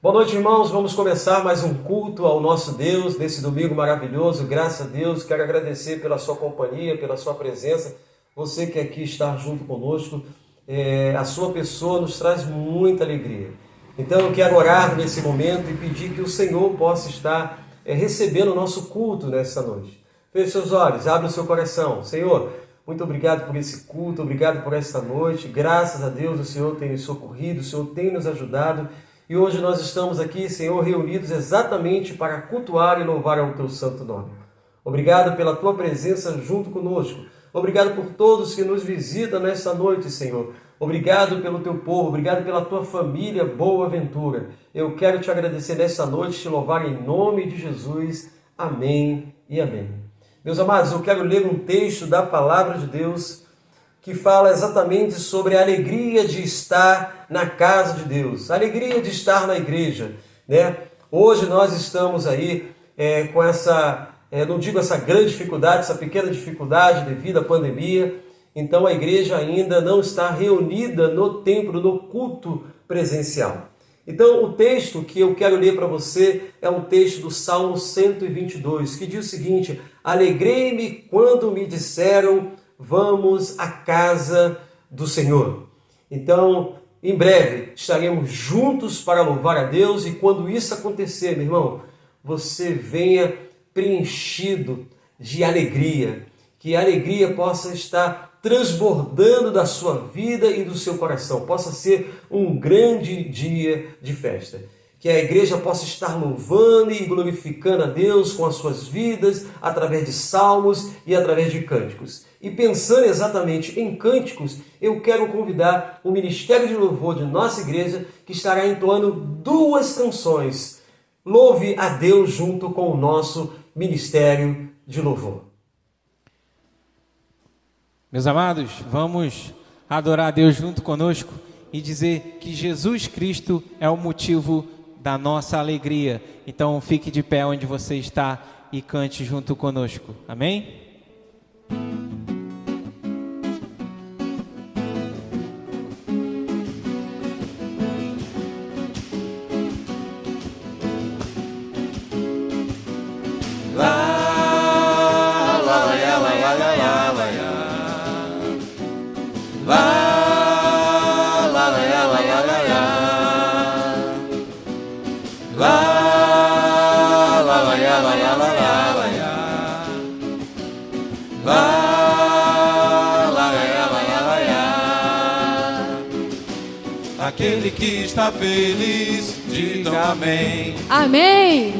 Boa noite, irmãos. Vamos começar mais um culto ao nosso Deus nesse domingo maravilhoso. Graças a Deus, quero agradecer pela sua companhia, pela sua presença. Você que aqui está junto conosco, a sua pessoa nos traz muita alegria. Então eu quero orar nesse momento e pedir que o Senhor possa estar recebendo o nosso culto nessa noite. Feche seus olhos, abra o seu coração. Senhor, muito obrigado por esse culto, obrigado por esta noite. Graças a Deus o Senhor tem nos socorrido, o Senhor tem nos ajudado. E hoje nós estamos aqui, Senhor, reunidos exatamente para cultuar e louvar ao Teu santo nome. Obrigado pela Tua presença junto conosco. Obrigado por todos que nos visitam nesta noite, Senhor. Obrigado pelo Teu povo, obrigado pela Tua família Boa Ventura. Eu quero Te agradecer nesta noite, Te louvar em nome de Jesus. Amém e amém. Meus amados, eu quero ler um texto da Palavra de Deus que fala exatamente sobre a alegria de estar na casa de Deus, a alegria de estar na igreja, né? Hoje nós estamos aí com essa, não digo essa grande dificuldade, essa pequena dificuldade devido à pandemia. Então a igreja ainda não está reunida no templo, no culto presencial. Então o texto que eu quero ler para você é um texto do Salmo 122, que diz o seguinte: alegrei-me quando me disseram, vamos à casa do Senhor. Então, em breve, estaremos juntos para louvar a Deus, e quando isso acontecer, meu irmão, você venha preenchido de alegria, que a alegria possa estar transbordando da sua vida e do seu coração, possa ser um grande dia de festa. Que a igreja possa estar louvando e glorificando a Deus com as suas vidas, através de salmos e através de cânticos. E pensando exatamente em cânticos, eu quero convidar o Ministério de Louvor de nossa igreja, que estará entoando 2 canções. Louve a Deus junto com o nosso Ministério de Louvor. Meus amados, vamos adorar a Deus junto conosco e dizer que Jesus Cristo é o motivo da nossa alegria. Então fique de pé onde você está e cante junto conosco. Amém? Aquele que está feliz, diga amém. Amém.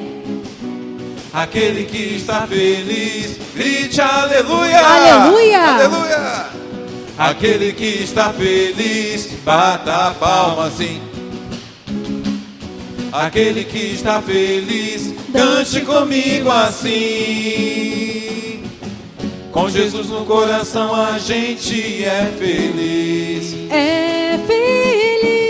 Aquele que está feliz, grite aleluia. Aleluia. Aleluia. Aquele que está feliz, bata a palma assim. Aquele que está feliz, cante comigo assim. Com Jesus no coração a gente é feliz. É feliz.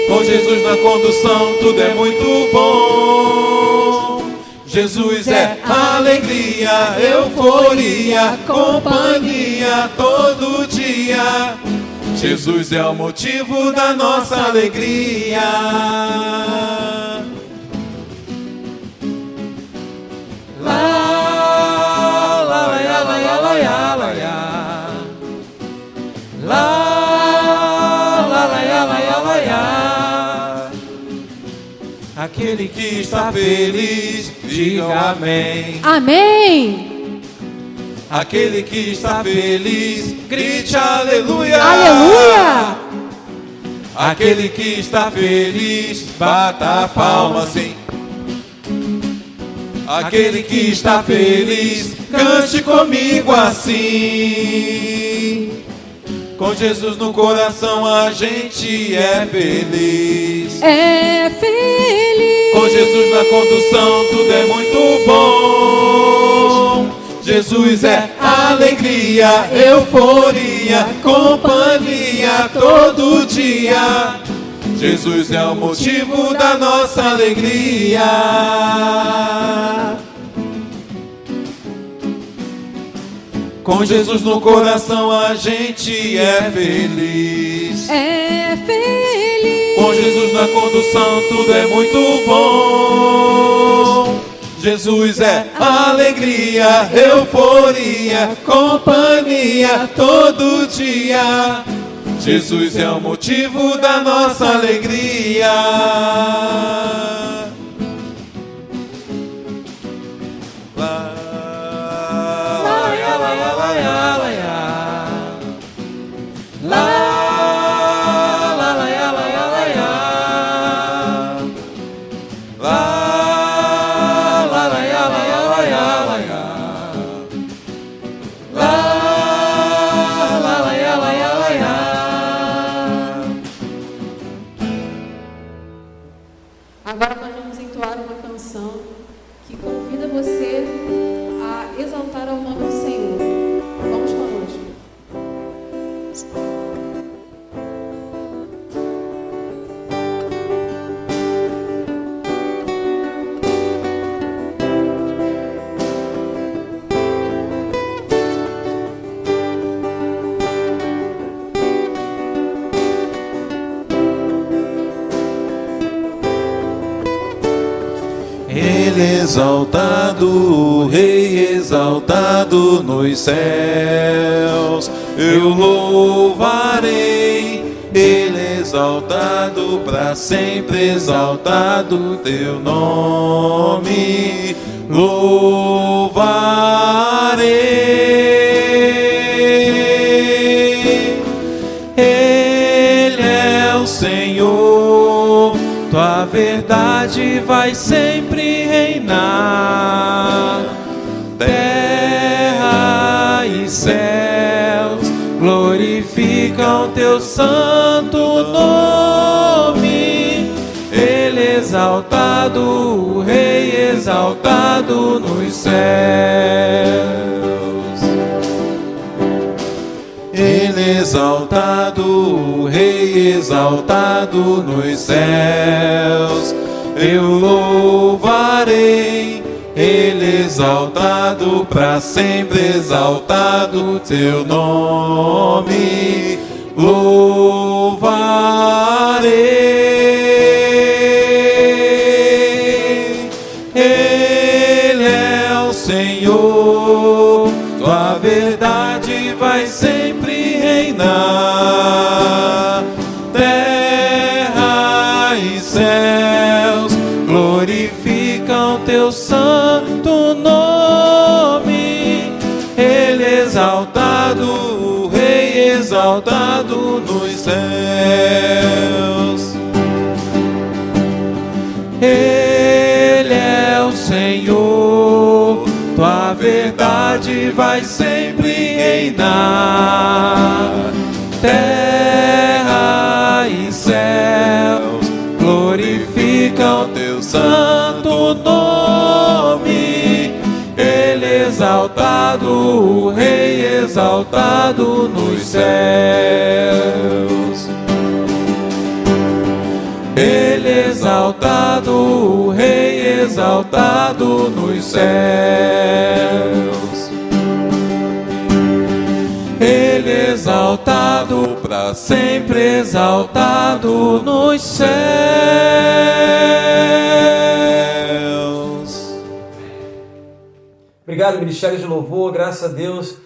Com Jesus na condução tudo é muito bom. Jesus é alegria, euforia, companhia todo dia. Jesus é o motivo da nossa alegria. Lá, lá, lá, lá, lá, lá, lá, lá. Lá, lá, lá, lá, lá, lá. Aquele que está feliz, diga amém. Amém. Aquele que está feliz, grite aleluia. Aleluia. Aquele que está feliz, bata a palma assim. Aquele que está feliz, cante comigo assim. Com Jesus no coração a gente é feliz. É feliz. Com Jesus na condução tudo é muito bom. Jesus é alegria, euforia, companhia todo dia. Jesus é o motivo da nossa alegria. Com Jesus no coração a gente é feliz. É feliz. Com Jesus na condução tudo é muito bom. Jesus é alegria, euforia, companhia todo dia. Jesus é o motivo da nossa alegria. Lá, lá, lá, lá, lá, lá, lá. Agora nós vamos entoar uma canção que convida você a exaltar ao nome do Senhor. Vamos conosco. Ele exaltado, o Rei exaltado nos céus, eu louvarei. Ele exaltado, para sempre exaltado teu nome, louvarei. Ele é o Senhor, tua verdade vai sempre reinar. Terra e céus glorificam teu santo nome. Ele exaltado, o Rei exaltado nos céus. Ele exaltado, o Rei exaltado nos céus, eu louvarei. Ele exaltado, para sempre exaltado teu nome, louvarei. Ele é o Senhor, tua verdade vai sempre reinar. Terra e céus glorificam teu santo nome. Ele exaltado, o Rei exaltado nos céus. Ele é o Senhor, tua verdade vai sempre reinar. Terra e céus glorificam teu santo nome. Ele exaltado, o Rei exaltado nos céus. Ele exaltado, o Rei exaltado nos céus. Ele exaltado, para sempre exaltado nos céus. Obrigado, Ministério de Louvor, graças a Deus.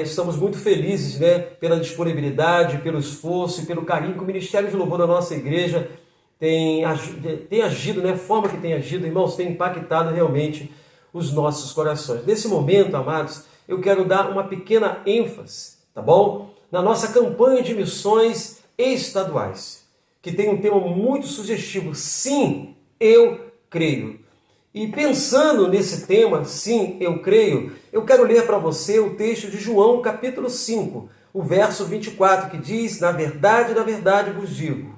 Estamos muito felizes, né, pela disponibilidade, pelo esforço e pelo carinho que o Ministério de Louvor da nossa igreja tem agido, né, a forma que tem agido, irmãos, tem impactado realmente os nossos corações. Nesse momento, amados, eu quero dar uma pequena ênfase, tá bom? Na nossa campanha de missões estaduais, que tem um tema muito sugestivo, sim, eu creio. E pensando nesse tema, sim, eu creio, eu quero ler para você o texto de João, capítulo 5, o verso 24, que diz: na verdade vos digo,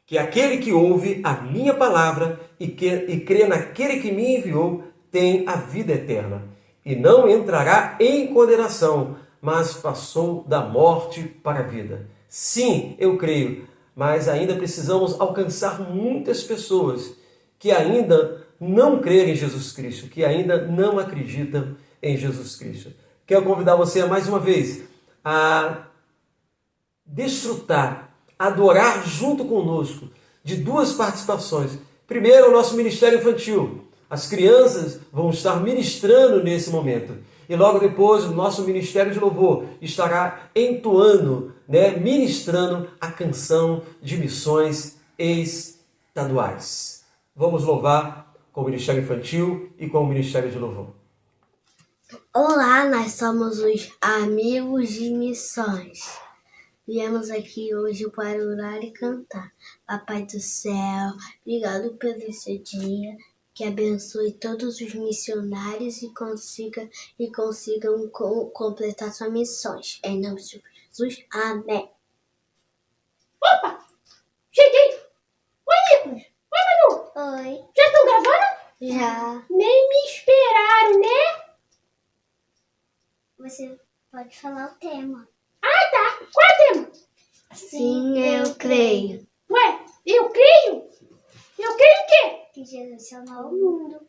que aquele que ouve a minha palavra e crê naquele que me enviou tem a vida eterna, e não entrará em condenação, mas passou da morte para a vida. Sim, eu creio, mas ainda precisamos alcançar muitas pessoas que ainda não creem em Jesus Cristo, que ainda não acreditam em Jesus Cristo. Quero convidar você mais uma vez a desfrutar, adorar junto conosco de duas participações. Primeiro, o nosso Ministério Infantil, As crianças vão estar ministrando nesse momento. E logo depois o nosso Ministério de Louvor estará entoando, ministrando a canção de missões estaduais. Vamos louvar com o Ministério Infantil e com o Ministério de Louvor. Olá, nós somos os Amigos de Missões. Viemos aqui hoje para orar e cantar. Papai do céu, obrigado pelo esse dia, que abençoe todos os missionários e consigam completar suas missões. Em nome de Jesus, amém. Opa! Cheguei! Oi, Nicolas! Oi, Manu! Oi. Já estão gravando? Já. Nem me esperaram, né? Você pode falar o tema. Ah, tá! Qual é o tema? Sim, eu creio. Ué, eu creio? Eu creio o quê? Que Jesus salvou o mundo.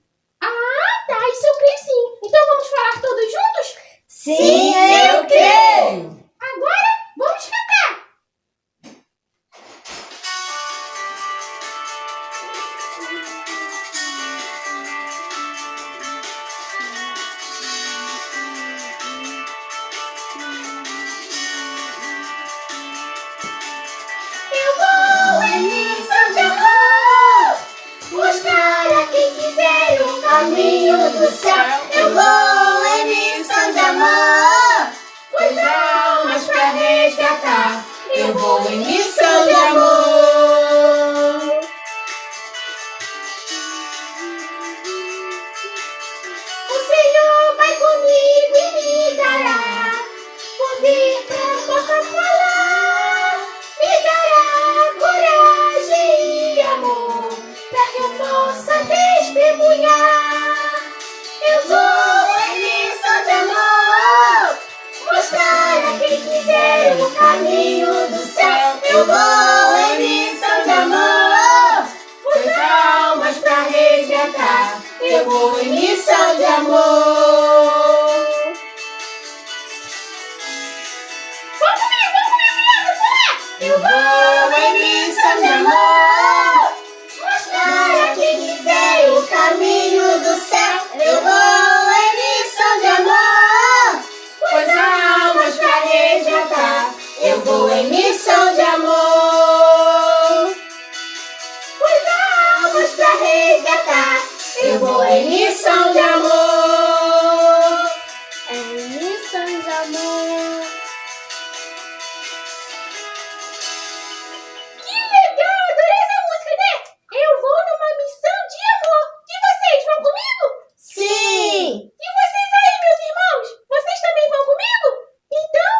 Ah, tá! Isso eu creio sim. Então vamos falar todos juntos? Sim, eu creio. Agora, vamos cantar! Eu vou em missão de amor, mostrar a quem quiser o caminho do céu. Eu vou em missão de amor, pois almas pra resgatar. Eu vou em missão de amor. O Senhor vai comigo e me dará poder pra eu possa falar. Me dará coragem e amor pra que eu possa testemunhar. Eu vou em missão de amor, mostrar a quem quiser o caminho do céu. Eu vou em missão de amor, pois almas pra resgatar. Eu vou em missão de amor. Vamos comigo, criança, eu vou em missão de amor, mostrar a quem quiser o caminho do céu. Eu vou em missão de amor, pois almas pra resgatar. Eu vou em missão de amor, pois almas pra resgatar. Eu vou em missão de amor. Em missão de amor. Que legal! Adorei essa música, né? Eu vou numa missão de amor. E vocês vão comigo? Sim. E vocês aí, meus irmãos? Vocês também vão comigo? Então,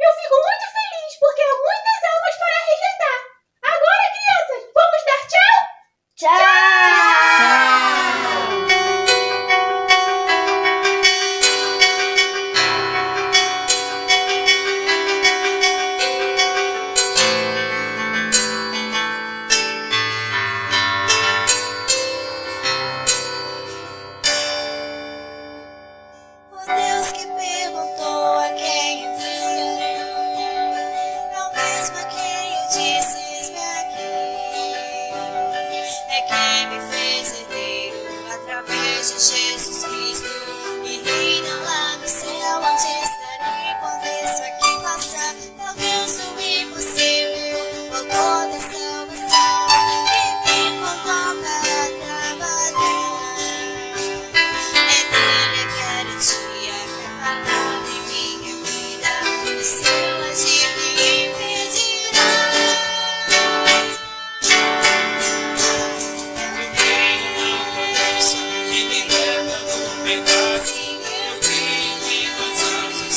eu fico muito feliz porque há muitas almas para resgatar. Agora, crianças, vamos dar tchau? Tchau. O Deus que perguntou a quem enviou, é o mesmo a quem eu disse: eis-me aqui. É quem me fez herdeiro através de Jesus Cristo, e reina lá no céu, onde estarei quando isso aqui passar. É o Deus do impossível, autor da salvação, que me convoca a trabalhar. É dele a garantia que a palavra em minha vida, o seu agir me impedirá. Eu creio em Deus que me leva no pedaço. Eu creio em Deus anjos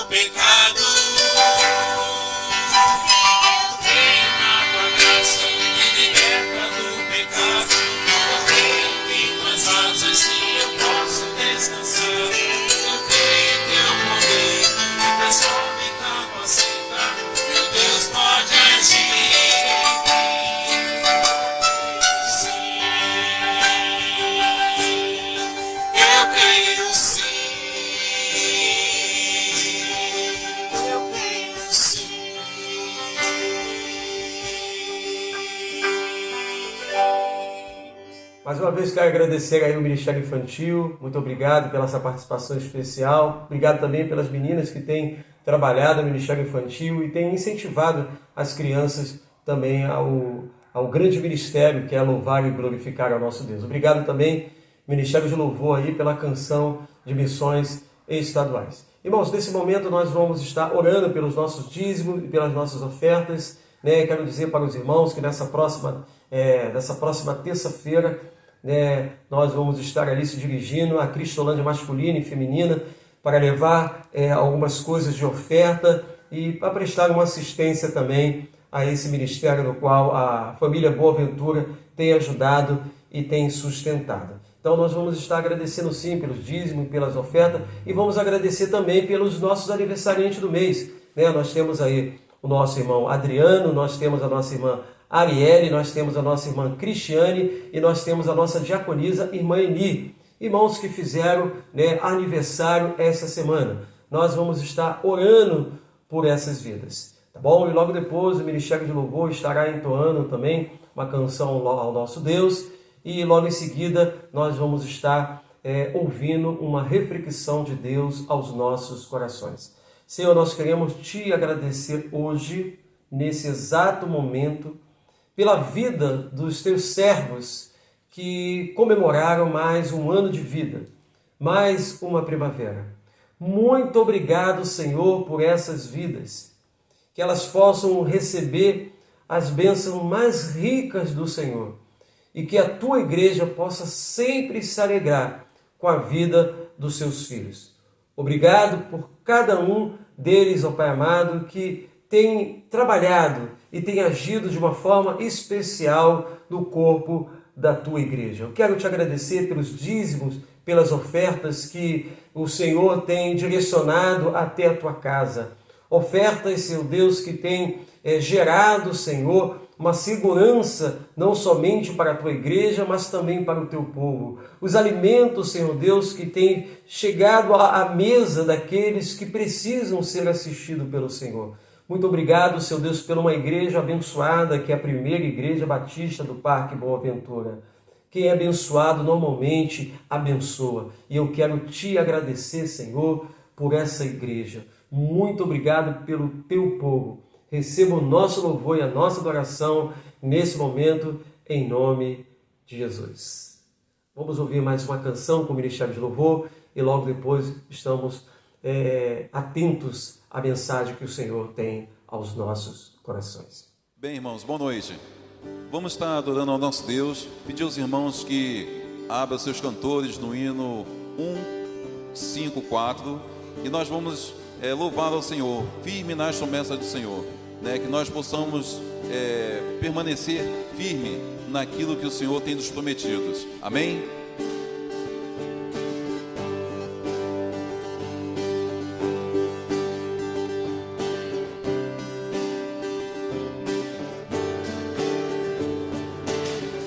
pecado. Venha na tua graça, me liberta do pecado. Eu creio em tuas asas e eu posso descansar. Eu creio em teu poder, que transforma e capacita. Meu Deus pode agir. Sim, eu creio sim. Eu creio sim. Mais uma vez quero agradecer aí o Ministério Infantil, muito obrigado pela essa participação especial, obrigado também pelas meninas que têm trabalhado no Ministério Infantil e têm incentivado as crianças também ao grande ministério que é louvar e glorificar ao nosso Deus. Obrigado também, Ministério de Louvor, aí, pela canção de missões estaduais. Irmãos, nesse momento nós vamos estar orando pelos nossos dízimos e pelas nossas ofertas, né? Quero dizer para os irmãos que dessa próxima terça-feira, né, nós vamos estar ali se dirigindo à Cristolândia masculina e feminina para levar algumas coisas de oferta e para prestar uma assistência também a esse ministério no qual a família Boa Ventura tem ajudado e tem sustentado. Então nós vamos estar agradecendo sim pelos dízimos e pelas ofertas e vamos agradecer também pelos nossos aniversariantes do mês, né? Nós temos aí o nosso irmão Adriano, nós temos a nossa irmã Arielle, nós temos a nossa irmã Cristiane e nós temos a nossa diaconisa, irmã Eni. Irmãos que fizeram, né, aniversário essa semana. Nós vamos estar orando por essas vidas, tá bom? E logo depois o Ministério de Louvor estará entoando também uma canção ao nosso Deus e logo em seguida nós vamos estar ouvindo uma reflexão de Deus aos nossos corações. Senhor, nós queremos Te agradecer hoje, nesse exato momento, pela vida dos Teus servos que comemoraram mais um ano de vida, mais uma primavera. Muito obrigado, Senhor, por essas vidas, que elas possam receber as bênçãos mais ricas do Senhor e que a Tua igreja possa sempre se alegrar com a vida dos seus filhos. Obrigado por cada um deles, ó Pai amado, que tem trabalhado e tem agido de uma forma especial no corpo da Tua igreja. Eu quero Te agradecer pelos dízimos, pelas ofertas que o Senhor tem direcionado até a Tua casa. Ofertas, Senhor Deus, que tem gerado, Senhor, uma segurança não somente para a Tua igreja, mas também para o Teu povo. Os alimentos, Senhor Deus, que têm chegado à mesa daqueles que precisam ser assistidos pelo Senhor. Muito obrigado, Senhor Deus, por uma igreja abençoada, que é a primeira igreja batista do Parque Boa Ventura. Quem é abençoado normalmente abençoa. E eu quero Te agradecer, Senhor, por essa igreja. Muito obrigado pelo Teu povo. Receba o nosso louvor e a nossa adoração nesse momento, em nome de Jesus. Vamos ouvir mais uma canção com o Ministério de Louvor e logo depois estamos atentos à mensagem que o Senhor tem aos nossos corações. Bem, irmãos, boa noite. Vamos estar adorando ao nosso Deus. Pedir aos irmãos que abram seus cantores no hino 154 e nós vamos louvar ao Senhor, firme nas promessas do Senhor, né? Que nós possamos permanecer firme naquilo que o Senhor tem nos prometido. Amém?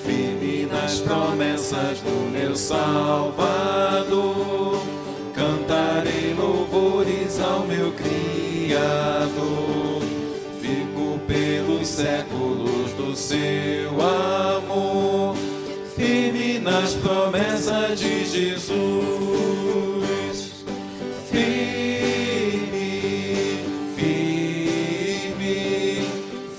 Firme nas promessas do meu Salvador, cantarei louvores ao meu Criador. Fico pelos séculos do seu amor, firme nas promessas de Jesus. Firme, firme,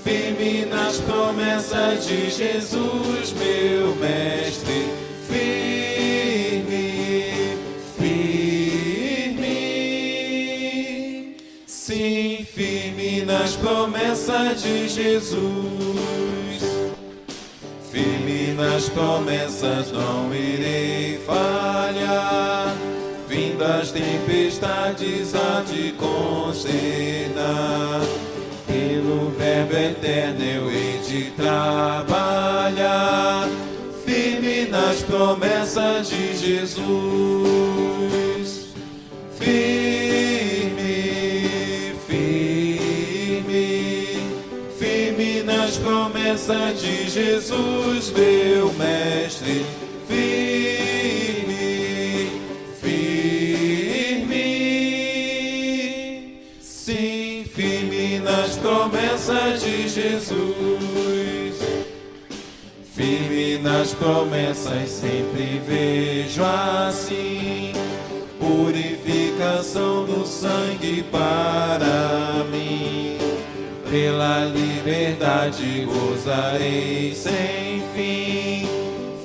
firme nas promessas de Jesus, meu Mestre. Firme, firme, sim, firme nas promessas de Jesus. Firme nas promessas, não irei falhar. fim das tempestades há de consternar. Pelo verbo eterno eu hei de trabalhar, firme nas promessas de Jesus. Firme, firme, firme nas promessas de Jesus, meu mestre. Firme, firme, sim, firme nas promessas de Jesus. Firme nas promessas sempre vejo assim, purificação do sangue para mim. Pela liberdade gozarei sem fim,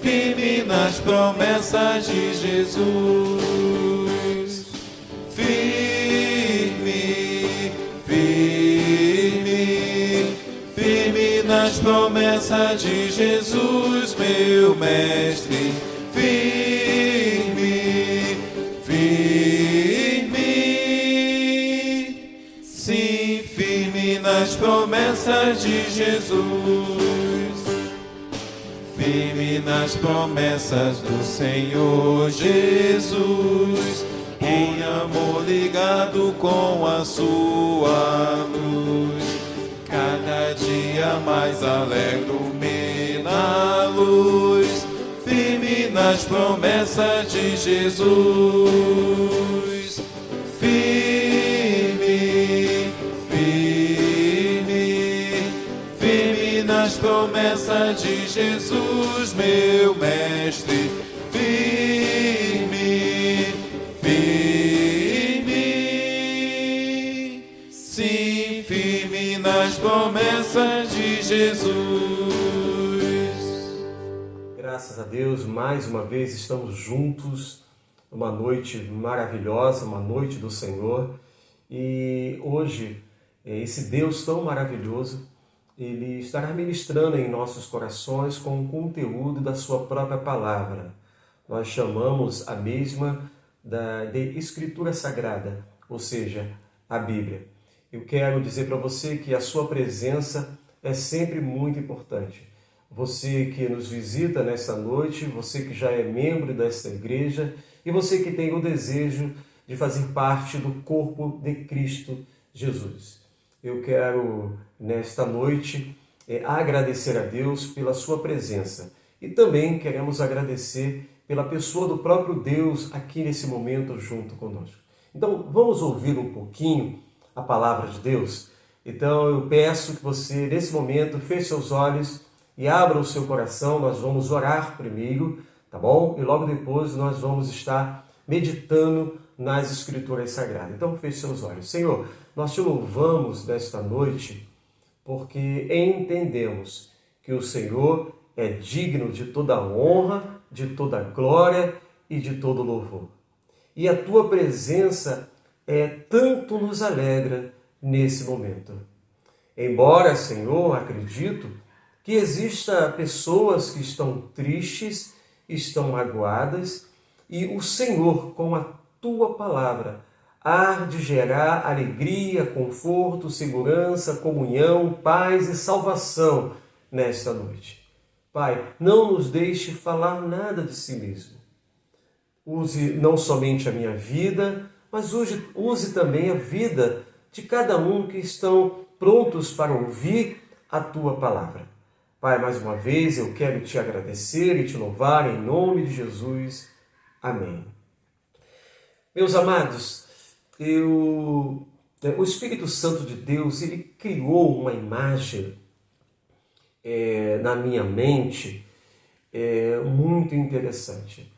firme nas promessas de Jesus. Firme, firme, firme nas promessas de Jesus, meu mestre. Firme, firme, sim, firme nas promessas de Jesus. Firme nas promessas do Senhor Jesus, em amor ligado com a sua luz. Cada dia mais alegro-me na luz, firme nas promessas de Jesus. Firme, firme, firme nas promessas de Jesus, meu mestre. Firme, firme, sim, firme nas promessas de Jesus. Graças a Deus, mais uma vez estamos juntos, uma noite maravilhosa, uma noite do Senhor. E hoje, esse Deus tão maravilhoso, Ele estará ministrando em nossos corações com o conteúdo da sua própria palavra. Nós chamamos a mesma de Escritura Sagrada, ou seja, a Bíblia. Eu quero dizer para você que a sua presença é sempre muito importante. Você que nos visita nesta noite, você que já é membro desta igreja e você que tem o desejo de fazer parte do corpo de Cristo Jesus. Eu quero, nesta noite, agradecer a Deus pela sua presença. E também queremos agradecer pela pessoa do próprio Deus aqui nesse momento junto conosco. Então, vamos ouvir um pouquinho a palavra de Deus? Então, eu peço que você, nesse momento, feche seus olhos e abra o seu coração. Nós vamos orar primeiro, tá bom? E logo depois nós vamos estar meditando nas Escrituras Sagradas. Então, feche seus olhos. Senhor, nós te louvamos nesta noite porque entendemos que o Senhor é digno de toda honra, de toda glória e de todo louvor. E a tua presença tanto nos alegra nesse momento. Embora, Senhor, acredito que exista pessoas que estão tristes, estão magoadas, e o Senhor, com a tua palavra, há de gerar alegria, conforto, segurança, comunhão, paz e salvação nesta noite. Pai, não nos deixe falar nada de si mesmo. Use não somente a minha vida, mas use também a vida de cada um que estão prontos para ouvir a tua palavra. Pai, mais uma vez eu quero te agradecer e te louvar em nome de Jesus. Amém. Meus amados, o Espírito Santo de Deus, ele criou uma imagem na minha mente muito interessante.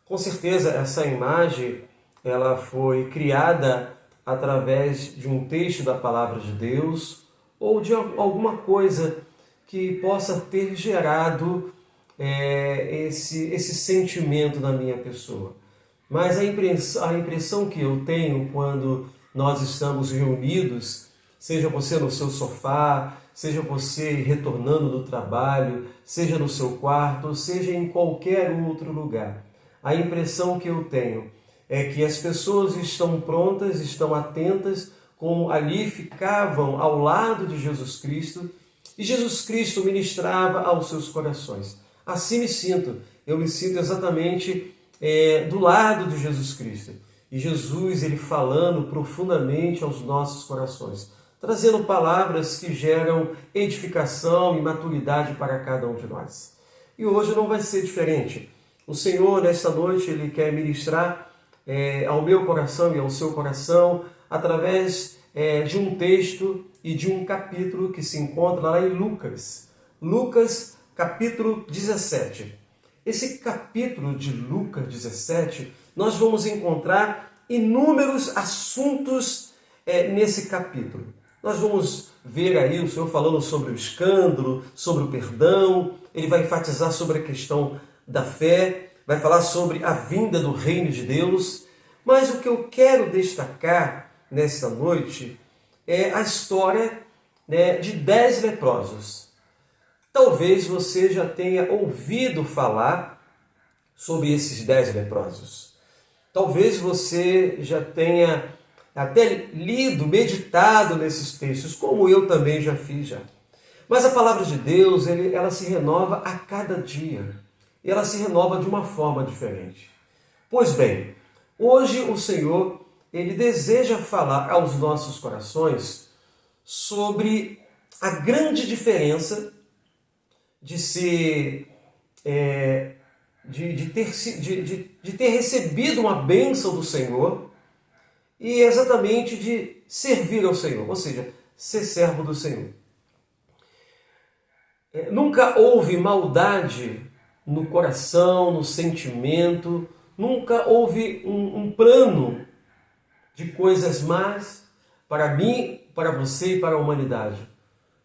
Com certeza essa imagem ela foi criada através de um texto da palavra de Deus ou de alguma coisa que possa ter gerado esse sentimento na minha pessoa. Mas a impressão que eu tenho quando nós estamos reunidos, seja você no seu sofá, seja você retornando do trabalho, seja no seu quarto, seja em qualquer outro lugar, a impressão que eu tenho é que as pessoas estão prontas, estão atentas, como ali ficavam ao lado de Jesus Cristo, e Jesus Cristo ministrava aos seus corações. Assim me sinto, eu me sinto exatamente do lado de Jesus Cristo. E Jesus, ele falando profundamente aos nossos corações, trazendo palavras que geram edificação e maturidade para cada um de nós. E hoje não vai ser diferente. O Senhor, nesta noite, ele quer ministrar ao meu coração e ao seu coração através de um texto e de um capítulo que se encontra lá em Lucas. Lucas, capítulo 17. Esse capítulo de Lucas 17, nós vamos encontrar inúmeros assuntos nesse capítulo. Nós vamos ver aí o Senhor falando sobre o escândalo, sobre o perdão, ele vai enfatizar sobre a questão da fé, vai falar sobre a vinda do reino de Deus. Mas o que eu quero destacar nesta noite é a história de 10 leprosos. Talvez você já tenha ouvido falar sobre esses 10 leprosos. Talvez você já tenha até lido, meditado nesses textos, como eu também já fiz já. Mas a palavra de Deus, ela se renova a cada dia. E ela se renova de uma forma diferente. Pois bem, hoje o Senhor, ele deseja falar aos nossos corações sobre a grande diferença de ter recebido uma bênção do Senhor e exatamente de servir ao Senhor, ou seja, ser servo do Senhor. Nunca houve maldade no coração, no sentimento, nunca houve um plano de coisas más para mim, para você e para a humanidade.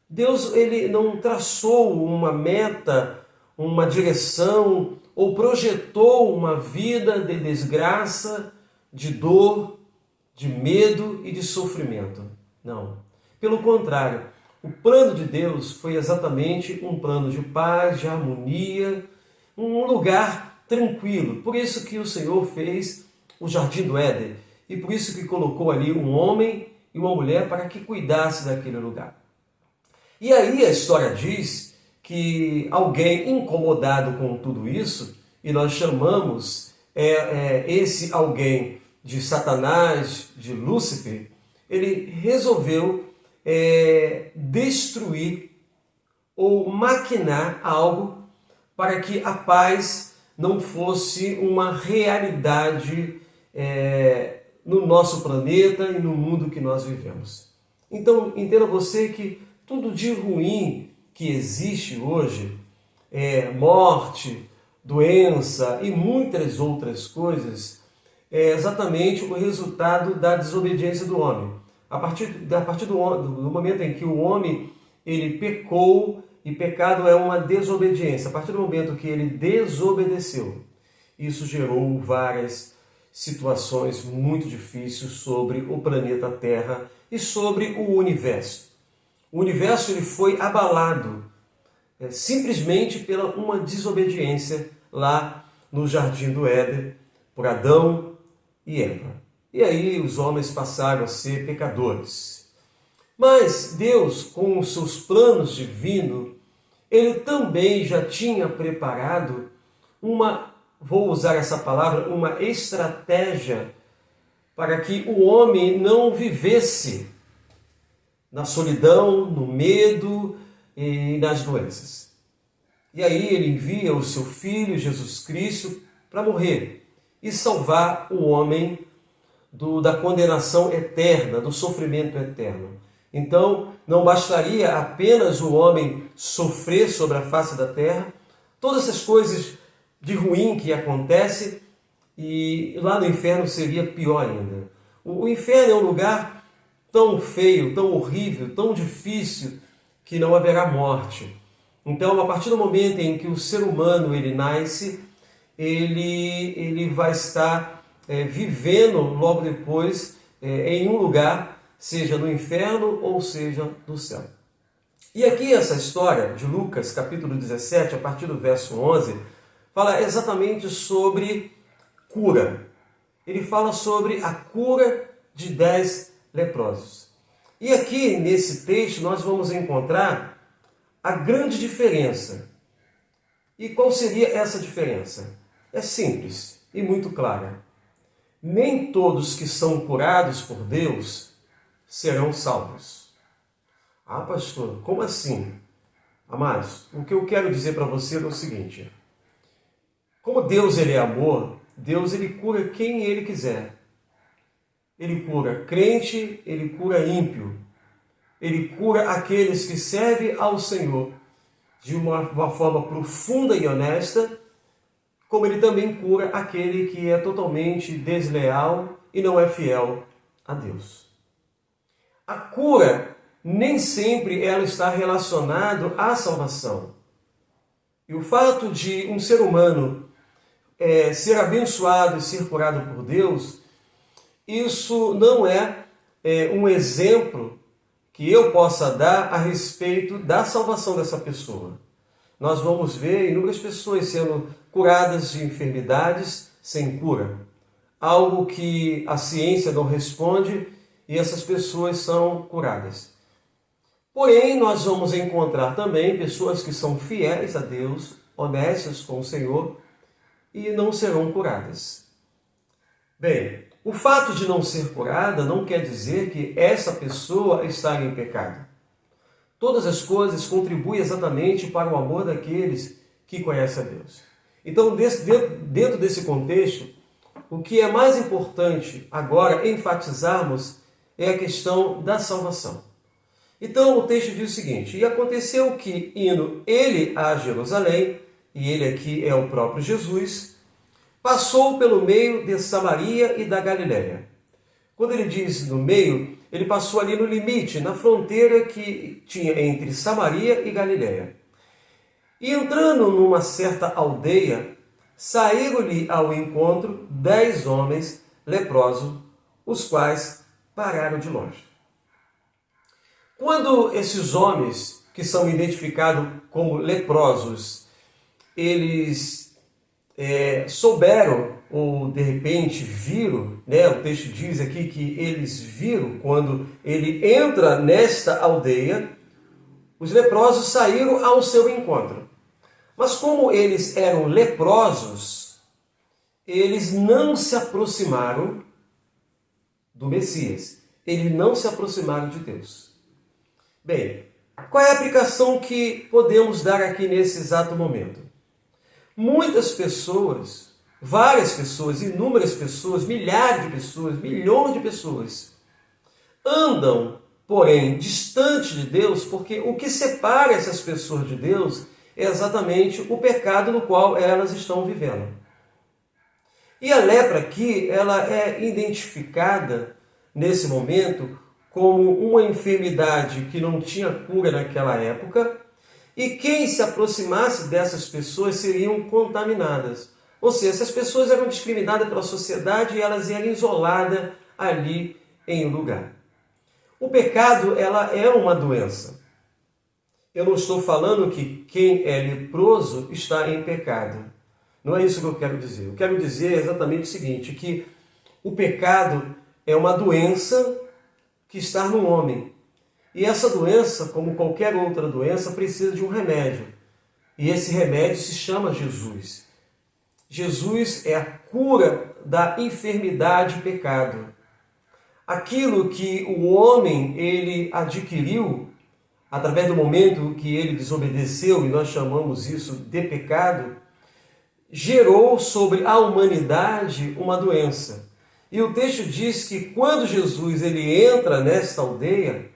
Deus, ele não traçou uma meta, uma direção, ou projetou uma vida de desgraça, de dor, de medo e de sofrimento. Não. Pelo contrário, o plano de Deus foi exatamente um plano de paz, de harmonia, um lugar tranquilo. Por isso que o Senhor fez o Jardim do Éden. E por isso que colocou ali um homem e uma mulher para que cuidasse daquele lugar. E aí a história diz que alguém incomodado com tudo isso, e nós chamamos esse alguém de Satanás, de Lúcifer, ele resolveu destruir ou maquinar algo para que a paz não fosse uma realidade no nosso planeta e no mundo que nós vivemos. Então, entenda você que tudo de ruim que existe hoje, morte, doença e muitas outras coisas, é exatamente o resultado da desobediência do homem. A partir do momento em que o homem ele pecou, e pecado é uma desobediência, a partir do momento que ele desobedeceu, isso gerou várias situações muito difíceis sobre o planeta Terra e sobre o universo. O universo ele foi abalado simplesmente pela uma desobediência lá no Jardim do Éden, por Adão e Eva. E aí os homens passaram a ser pecadores. Mas Deus, com os seus planos divinos, ele também já tinha preparado vou usar essa palavra, uma estratégia para que o homem não vivesse na solidão, no medo e nas doenças. E aí ele envia o seu Filho, Jesus Cristo, para morrer e salvar o homem da condenação eterna, do sofrimento eterno. Então, não bastaria apenas o homem sofrer sobre a face da terra, todas essas coisas de ruim que acontece, e lá no inferno seria pior ainda. O inferno é um lugar tão feio, tão horrível, tão difícil, que não haverá morte. Então, a partir do momento em que o ser humano ele nasce, ele vai estar vivendo logo depois em um lugar, seja no inferno ou seja no céu. E aqui essa história de Lucas, capítulo 17, a partir do verso 11, fala exatamente sobre cura. ele fala sobre a cura de 10 leprosos. E aqui, nesse texto, nós vamos encontrar a grande diferença. E qual seria essa diferença? É simples e muito clara. Nem todos que são curados por Deus serão salvos. Ah, pastor, como assim? Amados, o que eu quero dizer para você é o seguinte. Como Deus ele é amor, Deus ele cura quem ele quiser. Ele cura crente, ele cura ímpio. Ele cura aqueles que servem ao Senhor de uma forma profunda e honesta, como ele também cura aquele que é totalmente desleal e não é fiel a Deus. A cura nem sempre ela está relacionada à salvação. E o fato de um ser humano ser abençoado e ser curado por Deus, isso não é um exemplo que eu possa dar a respeito da salvação dessa pessoa. Nós vamos ver inúmeras pessoas sendo curadas de enfermidades sem cura. Algo que a ciência não responde e essas pessoas são curadas. Porém, nós vamos encontrar também pessoas que são fiéis a Deus, honestas com o Senhor e não serão curadas. Bem, o fato de não ser curada não quer dizer que essa pessoa está em pecado. Todas as coisas contribuem exatamente para o amor daqueles que conhecem a Deus. Então, dentro desse contexto, o que é mais importante agora enfatizarmos é a questão da salvação. Então, o texto diz o seguinte: e aconteceu que, indo ele a Jerusalém, e ele aqui é o próprio Jesus, passou pelo meio de Samaria e da Galiléia. Quando ele diz no meio, ele passou ali no limite, na fronteira que tinha entre Samaria e Galiléia. E entrando numa certa aldeia, saíram-lhe ao encontro 10 homens leprosos, os quais pararam de longe. Quando esses homens, que são identificados como leprosos, eles souberam, ou de repente viram, o texto diz aqui que eles viram, quando ele entra nesta aldeia, os leprosos saíram ao seu encontro. Mas como eles eram leprosos, eles não se aproximaram do Messias. Eles não se aproximaram de Deus. Bem, qual é a aplicação que podemos dar aqui nesse exato momento? Muitas pessoas, várias pessoas, inúmeras pessoas, milhares de pessoas, milhões de pessoas, andam, porém, distante de Deus, porque o que separa essas pessoas de Deus é exatamente o pecado no qual elas estão vivendo. E a lepra aqui, ela é identificada nesse momento como uma enfermidade que não tinha cura naquela época, e quem se aproximasse dessas pessoas seriam contaminadas. Ou seja, essas pessoas eram discriminadas pela sociedade e elas eram isoladas ali em um lugar. O pecado, ela é uma doença. Eu não estou falando que quem é leproso está em pecado. Não é isso que eu quero dizer. Eu quero dizer exatamente o seguinte, que o pecado é uma doença que está no homem. E essa doença, como qualquer outra doença, precisa de um remédio. E esse remédio se chama Jesus. Jesus é a cura da enfermidade e pecado. Aquilo que o homem ele adquiriu através do momento que ele desobedeceu, e nós chamamos isso de pecado, gerou sobre a humanidade uma doença. E o texto diz que quando Jesus ele entra nesta aldeia,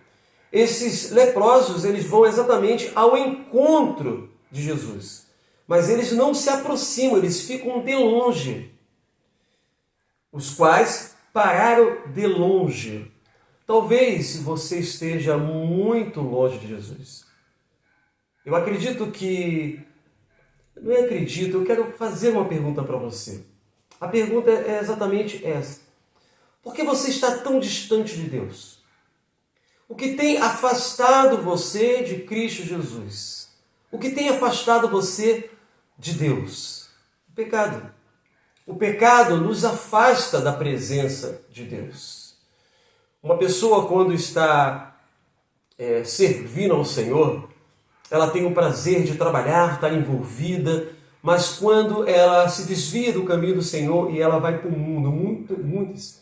esses leprosos eles vão exatamente ao encontro de Jesus. Mas eles não se aproximam, eles ficam de longe. Os quais pararam de longe. Talvez você esteja muito longe de Jesus. Eu acredito que... Não acredito, eu quero fazer uma pergunta para você. A pergunta é exatamente essa. Por que você está tão distante de Deus? O que tem afastado você de Cristo Jesus? O que tem afastado você de Deus? O pecado. O pecado nos afasta da presença de Deus. Uma pessoa, quando está servindo ao Senhor, ela tem o prazer de trabalhar, estar envolvida, mas quando ela se desvia do caminho do Senhor e ela vai para o mundo, muitos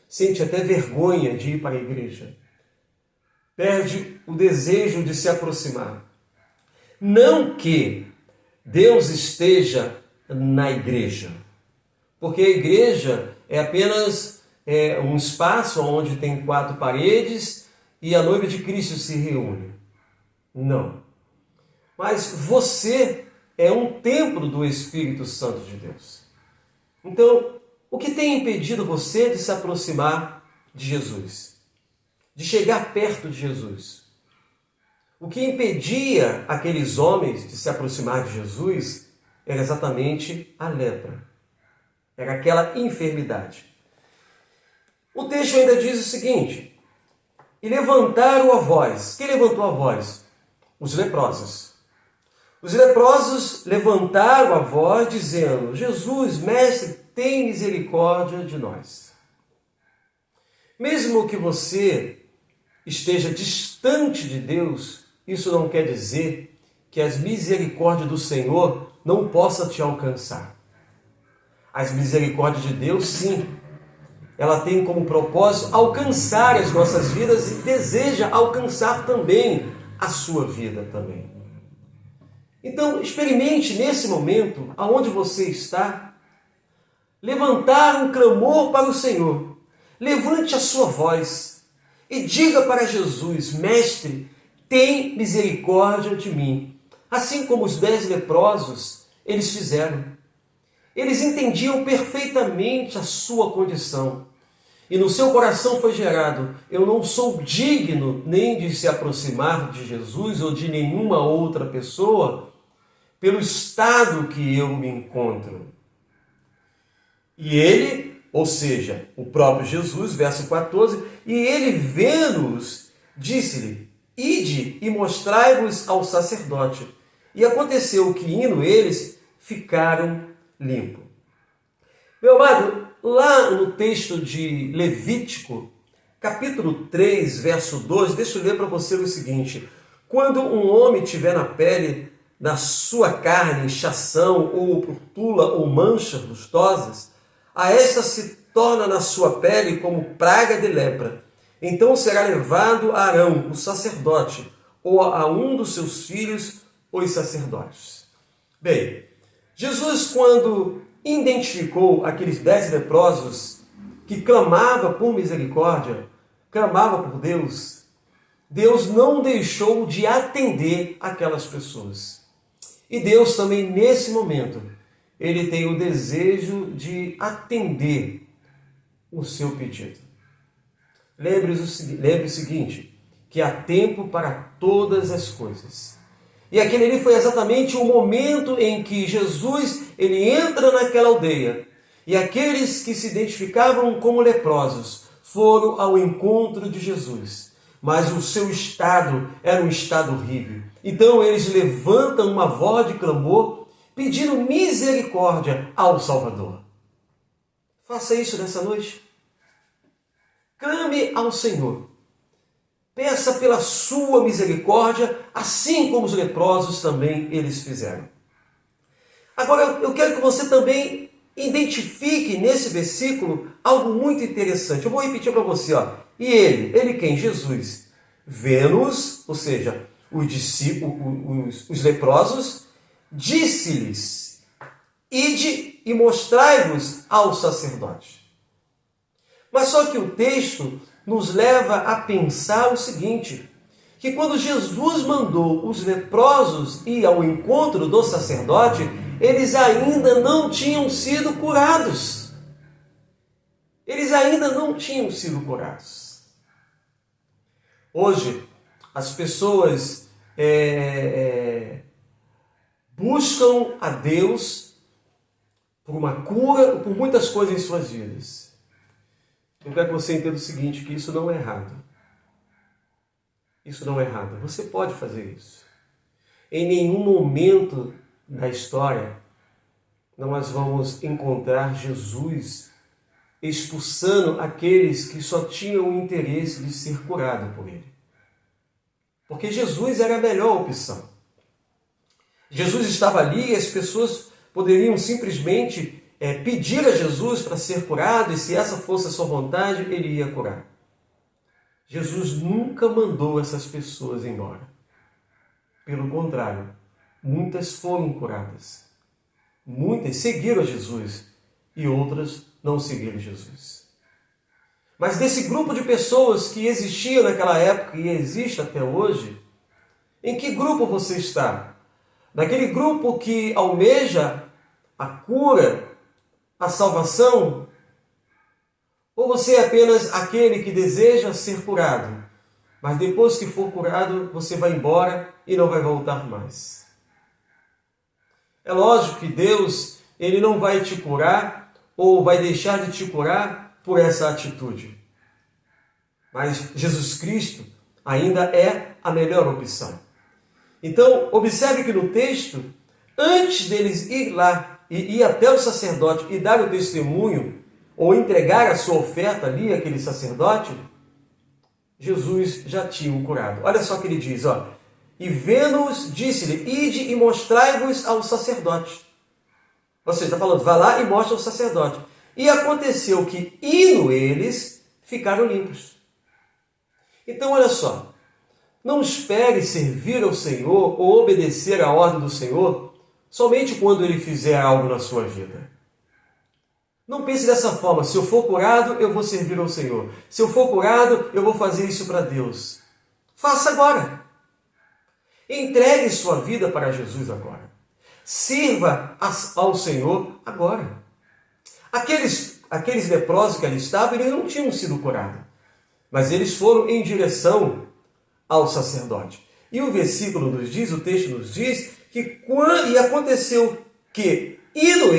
sente até vergonha de ir para a igreja. Perde o desejo de se aproximar. Não que Deus esteja na igreja, porque a igreja é apenas um espaço onde tem 4 paredes e a noiva de Cristo se reúne. Não. Mas você é um templo do Espírito Santo de Deus. Então, o que tem impedido você de se aproximar de Jesus? De chegar perto de Jesus? O que impedia aqueles homens de se aproximar de Jesus era exatamente a lepra. Era aquela enfermidade. O texto ainda diz o seguinte: e levantaram a voz. Quem levantou a voz? Os leprosos. Os leprosos levantaram a voz dizendo: Jesus, mestre, tem misericórdia de nós. Mesmo que você esteja distante de Deus, isso não quer dizer que as misericórdias do Senhor não possam te alcançar. As misericórdias de Deus, sim, ela tem como propósito alcançar as nossas vidas e deseja alcançar também a sua vida também. Então, experimente nesse momento, aonde você está, levantar um clamor para o Senhor. Levante a sua voz e diga para Jesus: Mestre, tem misericórdia de mim. Assim como os 10 leprosos, eles fizeram. Eles entendiam perfeitamente a sua condição. E no seu coração foi gerado: eu não sou digno nem de se aproximar de Jesus ou de nenhuma outra pessoa pelo estado que eu me encontro. E ele, ou seja, o próprio Jesus, verso 14, e ele vendo-os, disse-lhe: ide e mostrai-vos ao sacerdote. E aconteceu que, indo eles, ficaram limpos. Meu amado, lá no texto de Levítico, capítulo 3, verso 12, deixa eu ler para você o seguinte: quando um homem tiver na pele da sua carne inchação, ou púrpura, ou manchas lustosas, a esta se torna na sua pele como praga de lepra. Então será levado a Arão, o sacerdote, ou a um dos seus filhos, os sacerdotes. Bem, Jesus, quando identificou aqueles 10 leprosos que clamavam por misericórdia, clamavam por Deus, Deus não deixou de atender aquelas pessoas. E Deus também, nesse momento, Ele tem o desejo de atender o seu pedido. Lembre o seguinte, que há tempo para todas as coisas. E aquele ali foi exatamente o momento em que Jesus ele entra naquela aldeia. E aqueles que se identificavam como leprosos foram ao encontro de Jesus. Mas o seu estado era um estado horrível. Então eles levantam uma voz de clamor, pedindo misericórdia ao Salvador. Faça isso nessa noite. Clame ao Senhor. Peça pela sua misericórdia, assim como os leprosos também eles fizeram. Agora, eu quero que você também identifique nesse versículo algo muito interessante. Eu vou repetir para você. E ele quem? Jesus. Vendo-os, ou seja, os discípulos, os leprosos, disse-lhes: ide e mostrai-vos ao sacerdote. Mas só que o texto nos leva a pensar o seguinte, que quando Jesus mandou os leprosos ir ao encontro do sacerdote, eles ainda não tinham sido curados. Eles ainda não tinham sido curados. Hoje, as pessoas buscam a Deus por uma cura, por muitas coisas em suas vidas. Eu quero que você entenda o seguinte, que isso não é errado. Isso não é errado. Você pode fazer isso. Em nenhum momento da história nós vamos encontrar Jesus expulsando aqueles que só tinham o interesse de ser curado por ele. Porque Jesus era a melhor opção. Jesus estava ali e as pessoas poderiam simplesmente pedir a Jesus para ser curado, e se essa fosse a sua vontade, ele ia curar. Jesus nunca mandou essas pessoas embora. Pelo contrário, muitas foram curadas. Muitas seguiram a Jesus e outras não seguiram Jesus. Mas desse grupo de pessoas que existia naquela época e existe até hoje, em que grupo você está? Naquele grupo que almeja a cura, a salvação? Ou você é apenas aquele que deseja ser curado, mas depois que for curado, você vai embora e não vai voltar mais? É lógico que Deus, ele não vai te curar ou vai deixar de te curar por essa atitude. Mas Jesus Cristo ainda é a melhor opção. Então, observe que no texto, antes deles ir lá e ir até o sacerdote e dar o testemunho, ou entregar a sua oferta ali àquele sacerdote, Jesus já tinha o curado. Olha só o que ele diz, ó. E vendo-os, disse-lhe, ide e mostrai-vos ao sacerdote. Ou seja, está falando, vá lá e mostra ao sacerdote. E aconteceu que, indo eles, ficaram limpos. Então, olha só. Não espere servir ao Senhor ou obedecer à ordem do Senhor somente quando Ele fizer algo na sua vida. Não pense dessa forma, se eu for curado, eu vou servir ao Senhor. Se eu for curado, eu vou fazer isso para Deus. Faça agora. Entregue sua vida para Jesus agora. Sirva ao Senhor agora. Aqueles leprosos que ali estavam, eles não tinham sido curados. Mas eles foram em direção ao sacerdote. E o versículo nos diz, o texto nos diz, que e aconteceu que, indo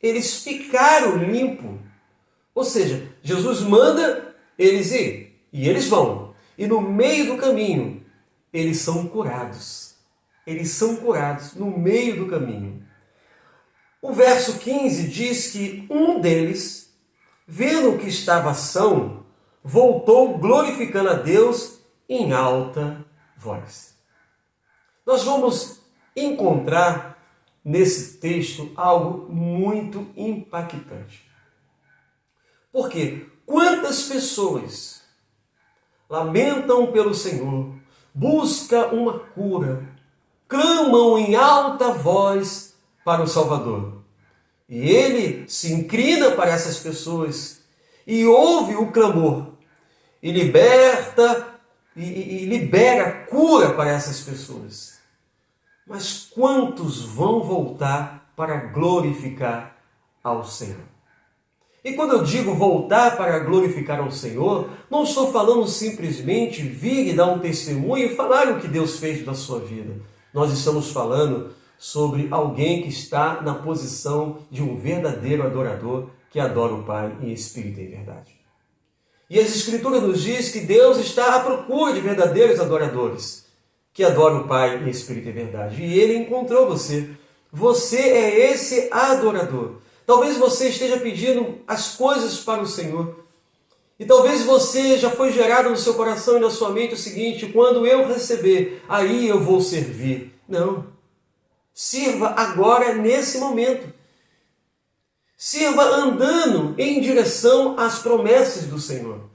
eles ficaram limpos. Ou seja, Jesus manda eles ir, e eles vão. E no meio do caminho, eles são curados. Eles são curados no meio do caminho. O verso 15 diz que um deles, vendo que estava são, voltou glorificando a Deus em alta voz. Nós vamos encontrar nesse texto algo muito impactante. Porque quantas pessoas lamentam pelo Senhor, buscam uma cura, clamam em alta voz para o Salvador. E ele se inclina para essas pessoas e ouve o clamor e liberta e libera cura para essas pessoas. Mas quantos vão voltar para glorificar ao Senhor? E quando eu digo voltar para glorificar ao Senhor, não estou falando simplesmente vir e dar um testemunho e falar o que Deus fez na sua vida. Nós estamos falando sobre alguém que está na posição de um verdadeiro adorador que adora o Pai em espírito e em verdade. E as Escrituras nos diz que Deus está à procura de verdadeiros adoradores que adoram o Pai em espírito e em verdade. E Ele encontrou você. Você é esse adorador. Talvez você esteja pedindo as coisas para o Senhor. E talvez você já foi gerado no seu coração e na sua mente o seguinte: quando eu receber, aí eu vou servir. Não. Sirva agora, nesse momento. Sirva andando em direção às promessas do Senhor.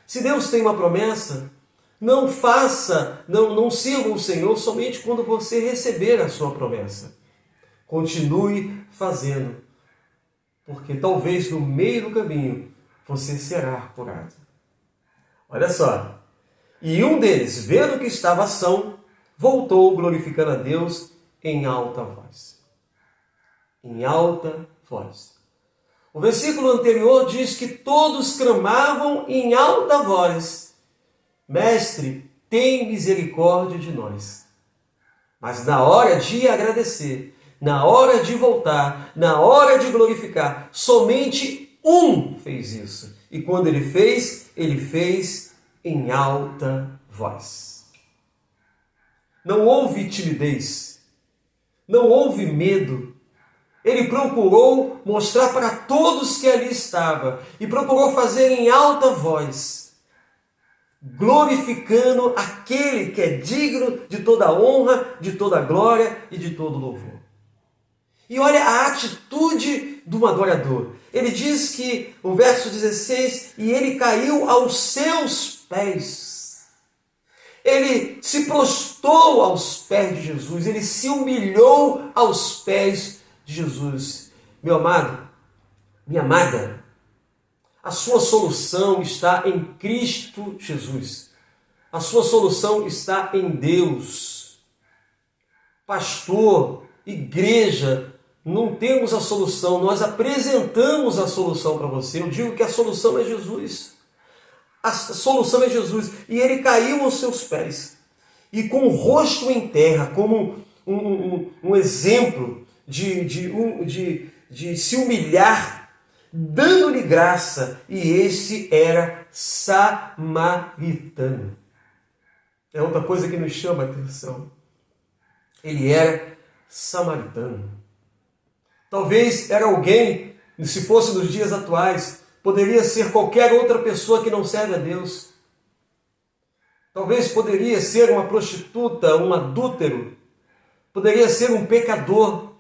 Se Deus tem uma promessa, não sirva o Senhor somente quando você receber a sua promessa. Continue fazendo, porque talvez no meio do caminho você será curado. Olha só. E um deles, vendo que estava são, voltou glorificando a Deus em alta voz. Em alta voz. O versículo anterior diz que todos clamavam em alta voz: Mestre, tem misericórdia de nós. Mas na hora de agradecer, na hora de voltar, na hora de glorificar, somente um fez isso. E quando ele fez em alta voz. Não houve timidez, não houve medo, ele procurou mostrar para todos que ali estavam e procurou fazer em alta voz, glorificando aquele que é digno de toda honra, de toda glória e de todo louvor. E olha a atitude do adorador. Ele diz que, o verso 16, e ele caiu aos seus pés. Ele se prostrou aos pés de Jesus, ele se humilhou aos pés de Jesus. Meu amado, minha amada, a sua solução está em Cristo Jesus. A sua solução está em Deus. Pastor, igreja, não temos a solução, nós apresentamos a solução para você. Eu digo que a solução é Jesus. A solução é Jesus. E ele caiu aos seus pés. E com o rosto em terra, como um exemplo de se humilhar, dando-lhe graça. E esse era samaritano. É outra coisa que nos chama a atenção. Ele era samaritano. Talvez era alguém, se fosse nos dias atuais, poderia ser qualquer outra pessoa que não serve a Deus. Talvez poderia ser uma prostituta, um adúltero, poderia ser um pecador.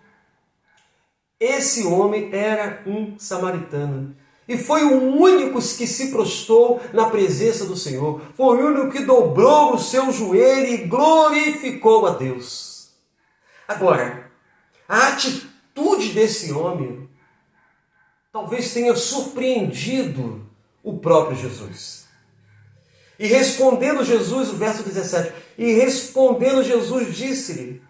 Esse homem era um samaritano. E foi o único que se prostrou na presença do Senhor. Foi o único que dobrou o seu joelho e glorificou a Deus. Agora, a atitude desse homem talvez tenha surpreendido o próprio Jesus. E respondendo Jesus, o verso 17, e respondendo Jesus disse-lhe,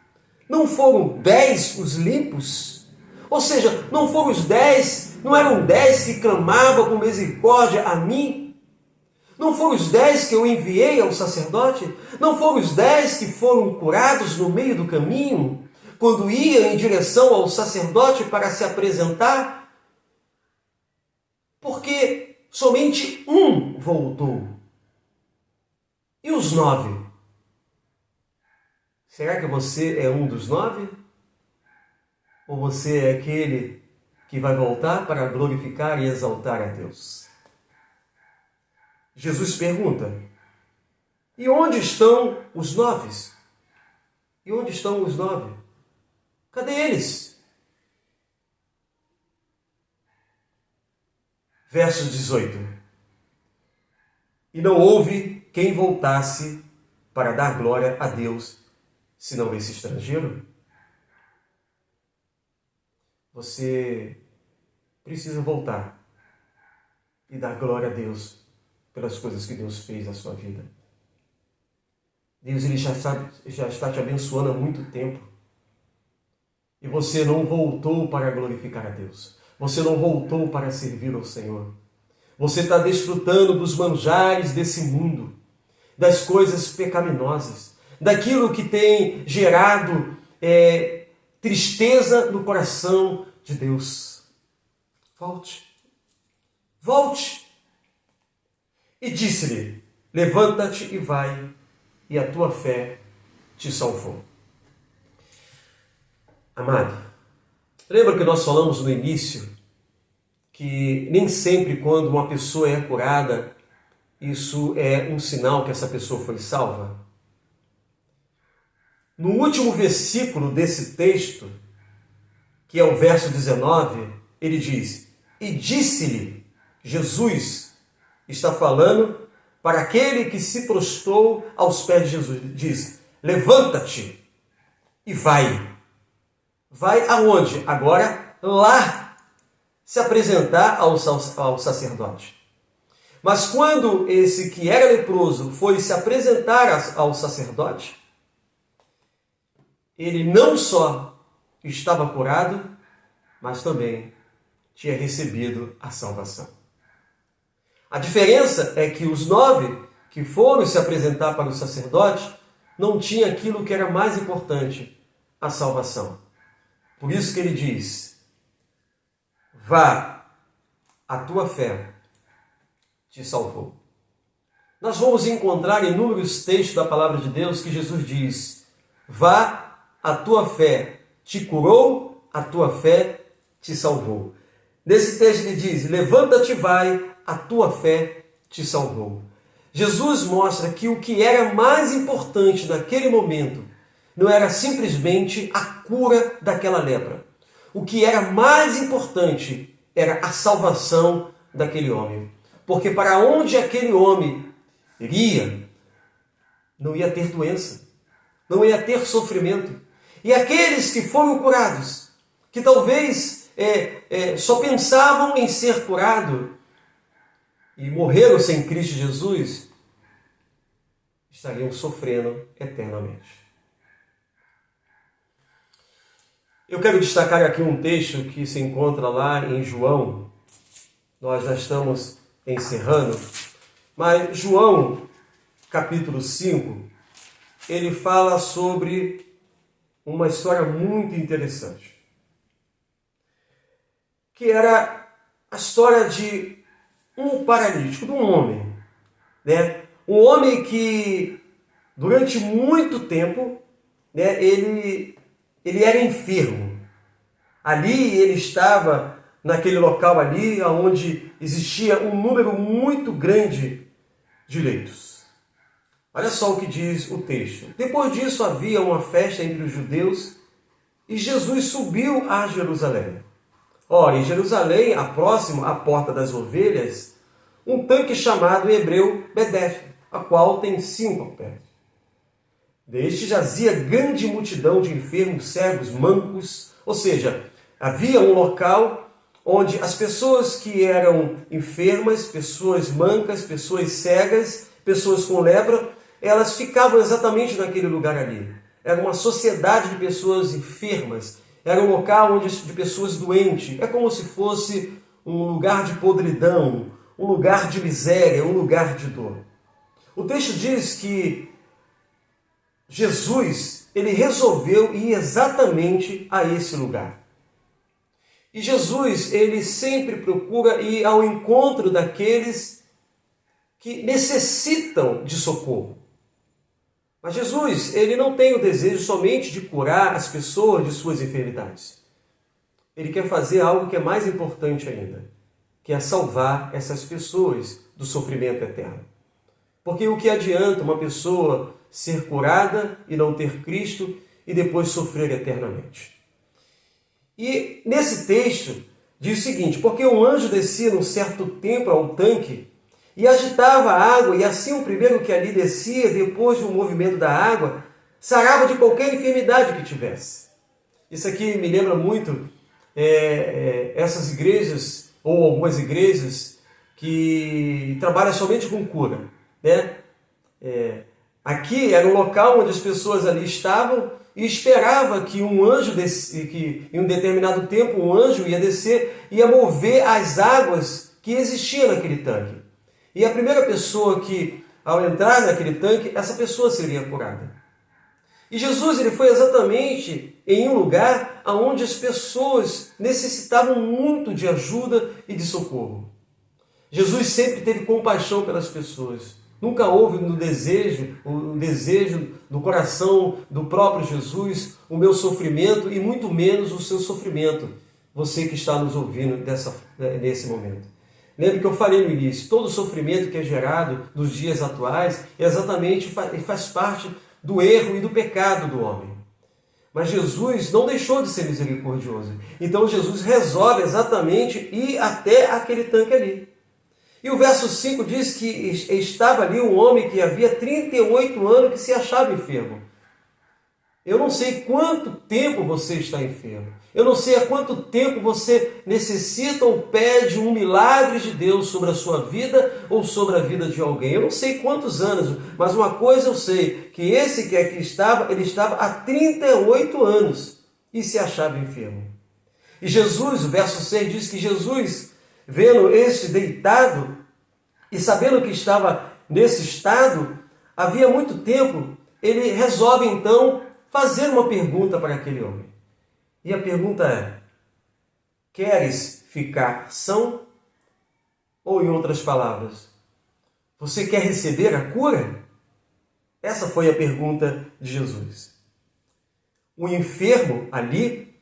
não foram 10 os limpos? Ou seja, não foram os 10, não eram 10 que clamavam com misericórdia a mim? Não foram os 10 que eu enviei ao sacerdote? Não foram os 10 que foram curados no meio do caminho, quando ia em direção ao sacerdote para se apresentar? Porque somente um voltou. E os 9? Será que você é um dos 9? Ou você é aquele que vai voltar para glorificar e exaltar a Deus? Jesus pergunta, e onde estão os 9? E onde estão os 9? Cadê eles? Verso 18. E não houve quem voltasse para dar glória a Deus, senão esse estrangeiro. Você precisa voltar e dar glória a Deus pelas coisas que Deus fez na sua vida. Deus ele já está te abençoando há muito tempo. E você não voltou para glorificar a Deus. Você não voltou para servir ao Senhor. Você está desfrutando dos manjares desse mundo, das coisas pecaminosas, daquilo que tem gerado tristeza no coração de Deus. Volte. Volte. E disse-lhe, levanta-te e vai, e a tua fé te salvou. Amado, lembra que nós falamos no início que nem sempre quando uma pessoa é curada, isso é um sinal que essa pessoa foi salva? No último versículo desse texto, que é o verso 19, ele diz, e disse-lhe, Jesus está falando para aquele que se prostrou aos pés de Jesus, diz, levanta-te e vai. Vai aonde? Agora, lá, se apresentar ao sacerdote. Mas quando esse que era leproso foi se apresentar ao sacerdote, ele não só estava curado, mas também tinha recebido a salvação. A diferença é que os 9 que foram se apresentar para o sacerdote não tinham aquilo que era mais importante, a salvação. Por isso que ele diz, vá, a tua fé te salvou. Nós vamos encontrar inúmeros textos da palavra de Deus que Jesus diz, vá, a tua fé te curou, a tua fé te salvou. Nesse texto ele diz: levanta-te e vai, a tua fé te salvou. Jesus mostra que o que era mais importante naquele momento não era simplesmente a cura daquela lepra. O que era mais importante era a salvação daquele homem. Porque para onde aquele homem iria, não ia ter doença, não ia ter sofrimento. E aqueles que foram curados, que talvez só pensavam em ser curado e morreram sem Cristo Jesus, estariam sofrendo eternamente. Eu quero destacar aqui um texto que se encontra lá em João. Nós já estamos encerrando, mas João, capítulo 5, ele fala sobre uma história muito interessante, que era a história de um paralítico, de um homem, né? Um homem que durante muito tempo, né, ele era enfermo. Ali ele estava naquele local ali onde existia um número muito grande de leitos. Olha só o que diz o texto. Depois disso havia uma festa entre os judeus e Jesus subiu a Jerusalém. Ora, em Jerusalém, próximo à Porta das Ovelhas, um tanque chamado em hebreu Betesda, a qual tem 5 pés. Deste jazia grande multidão de enfermos, cegos, mancos, ou seja, havia um local onde as pessoas que eram enfermas, pessoas mancas, pessoas cegas, pessoas com lepra, elas ficavam exatamente naquele lugar ali. Era uma sociedade de pessoas enfermas, era um local de pessoas doentes. É como se fosse um lugar de podridão, um lugar de miséria, um lugar de dor. O texto diz que Jesus, ele resolveu ir exatamente a esse lugar. E Jesus, ele sempre procura ir ao encontro daqueles que necessitam de socorro. Mas Jesus, ele não tem o desejo somente de curar as pessoas de suas enfermidades. Ele quer fazer algo que é mais importante ainda, que é salvar essas pessoas do sofrimento eterno. Porque o que adianta uma pessoa ser curada e não ter Cristo e depois sofrer eternamente? E nesse texto diz o seguinte: porque um anjo descia num certo tempo ao tanque e agitava a água, e assim o primeiro que ali descia, depois do movimento da água, sarava de qualquer enfermidade que tivesse. Isso aqui me lembra muito essas igrejas, ou algumas igrejas, que trabalham somente com cura, né? Aqui era um local onde as pessoas ali estavam e esperava que um anjo que em um determinado tempo um anjo ia descer, ia mover as águas que existiam naquele tanque. E a primeira pessoa que, ao entrar naquele tanque, essa pessoa seria curada. E Jesus, ele foi exatamente em um lugar onde as pessoas necessitavam muito de ajuda e de socorro. Jesus sempre teve compaixão pelas pessoas. Nunca houve o desejo do coração do próprio Jesus o meu sofrimento e muito menos o seu sofrimento, você que está nos ouvindo nesse momento. Lembre que eu falei no início, todo o sofrimento que é gerado nos dias atuais exatamente faz parte do erro e do pecado do homem. Mas Jesus não deixou de ser misericordioso. Então Jesus resolve exatamente ir até aquele tanque ali. E o verso 5 diz que estava ali um homem que havia 38 anos que se achava enfermo. Eu não sei quanto tempo você está enfermo. Eu não sei há quanto tempo você necessita ou pede um milagre de Deus sobre a sua vida ou sobre a vida de alguém. Eu não sei quantos anos, mas uma coisa eu sei, que esse que aqui estava, ele estava há 38 anos e se achava enfermo. E Jesus, o verso 6 diz que Jesus, vendo este deitado e sabendo que estava nesse estado, havia muito tempo, ele resolve então fazer uma pergunta para aquele homem. E a pergunta é: queres ficar são? Ou, em outras palavras, você quer receber a cura? Essa foi a pergunta de Jesus. O enfermo ali,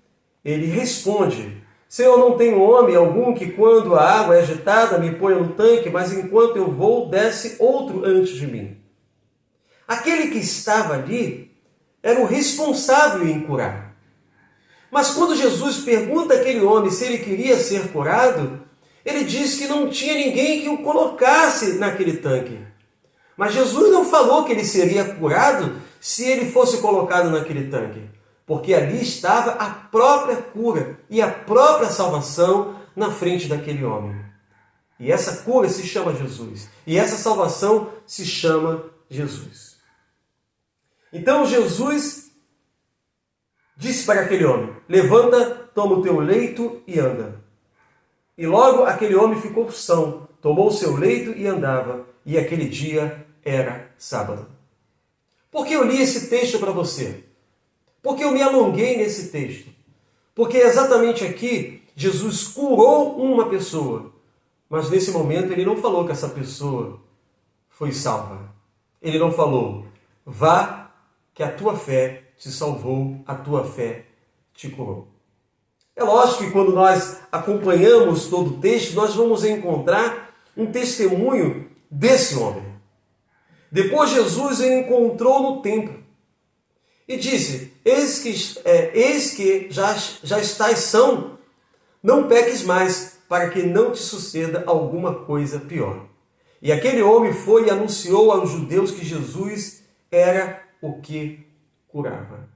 ele responde Senhor, não tem homem algum que quando a água é agitada me ponha no tanque, mas enquanto eu vou, desce outro antes de mim. Aquele que estava ali era o responsável em curar. Mas quando Jesus pergunta àquele homem se ele queria ser curado, ele diz que não tinha ninguém que o colocasse naquele tanque. Mas Jesus não falou que ele seria curado se ele fosse colocado naquele tanque, porque ali estava a própria cura e a própria salvação na frente daquele homem. E essa cura se chama Jesus. E essa salvação se chama Jesus. Então Jesus disse para aquele homem: levanta, toma o teu leito e anda. E logo aquele homem ficou são, tomou o seu leito e andava. E aquele dia era sábado. Por que eu li esse texto para você? Porque eu me alonguei nesse texto. Porque exatamente aqui Jesus curou uma pessoa. Mas nesse momento ele não falou que essa pessoa foi salva. Ele não falou: vá, que a tua fé te salvou, a tua fé te curou. É lógico que quando nós acompanhamos todo o texto, nós vamos encontrar um testemunho desse homem. Depois Jesus o encontrou no templo e disse: eis que já estás são, não peques mais, para que não te suceda alguma coisa pior. E aquele homem foi e anunciou aos judeus que Jesus era o que curava.